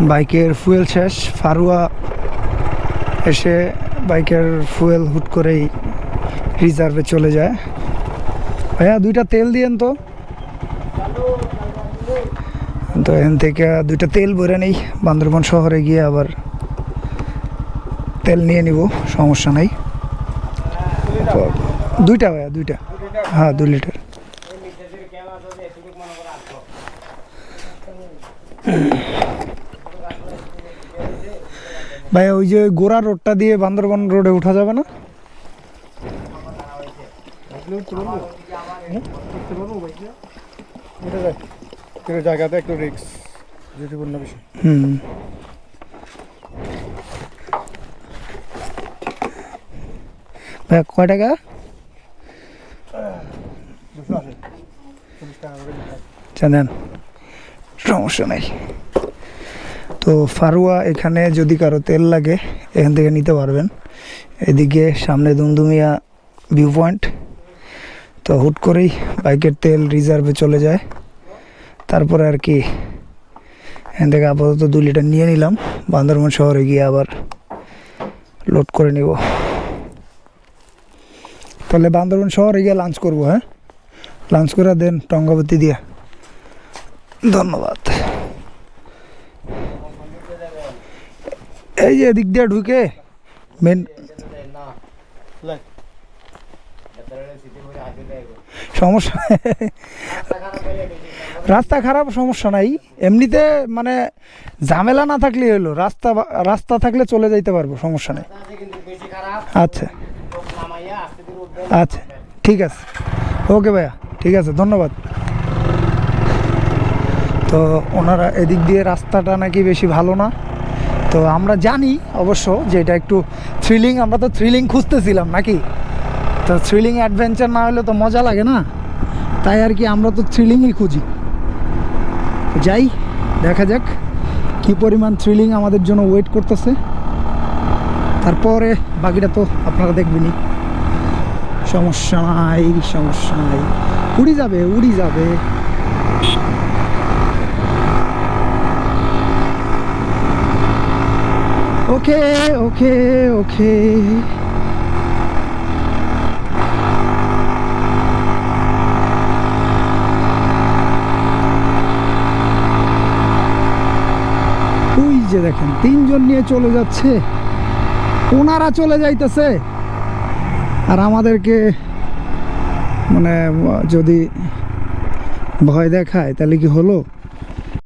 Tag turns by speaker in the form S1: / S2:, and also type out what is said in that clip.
S1: বাইকের ফুয়েল শেষ, ফারুয়া এসে বাইকের ফুয়েল হুট করেই রিজার্ভে চলে যায়। ভাইয়া 2টা তেল দিয়েন তো। তো এখান থেকে 2টা তেল ভরে নেই, বান্দরবান শহরে গিয়ে আবার তেল নিয়ে নিব, সমস্যা নাই। 2টা ভাইয়া, 2টা, হ্যাঁ 2 লিটার। ভাইয়া ওই যে গোড়া রোডটা দিয়ে বান্দরবান রোডে উঠা যাবে না?
S2: জায়গাতে একটু রিস্ক, ঝুঁকিপূর্ণ বিষয়।
S1: ভাইয়া কয় টাকা?
S2: 280
S1: জানেন, সমস্যা নাই। তো ফারুয়া এখানে যদি কারো তেল লাগে এখান থেকে নিতে পারবেন। এদিকে সামনে দুমদুমিয়া ভিউ পয়েন্ট। তো হুট করেই বাইকের তেল রিজার্ভে চলে যায়, তারপরে আর কি এখান থেকে আপাতত 2 লিটার নিয়ে নিলাম, বান্দরবান শহরে গিয়ে আবার লোড করে নিব। তাহলে বান্দরবান শহরে গিয়ে লাঞ্চ করবো। হ্যাঁ, লাঞ্চ করে দেন টঙ্গাবতী দিয়ে। ধন্যবাদ। এই যে এদিক দিয়ে ঢুকে মেন সমস্যা, রাস্তা খারাপ সমস্যা নাই, এমনিতে মানে ঝামেলা না থাকলে হলো, রাস্তা থাকলে চলে যাইতে পারবো, সমস্যা নেই। আচ্ছা আচ্ছা, ঠিক আছে, ওকে ভাইয়া, ঠিক আছে, ধন্যবাদ। তো ওনারা এদিক দিয়ে রাস্তাটা নাকি বেশি ভালো না। তো আমরা জানি অবশ্য যে এটা একটু থ্রিলিং, আমরা তো থ্রিলিং খুঁজতেছিলাম নাকি। তো থ্রিলিং অ্যাডভেঞ্চার না হলে তো মজা লাগে না, তাই আর কি আমরা তো থ্রিলিংই খুঁজি। যাই, দেখা যাক কি পরিমাণ থ্রিলিং আমাদের জন্য ওয়েট করতেছে, তারপরে বাকিটা তো আপনারা দেখবেনই। সমস্যা নাই, সমস্যা নাই, উড়ি যাবে, উড়ি যাবে। ওকে ওকে ওকে। ওই যে দেখেন 3 জন নিয়ে চলে যাচ্ছে, ওনারা চলে যাইতেছে আর আমাদেরকে মানে যদি ভয় দেখায় তাহলে কি হলো।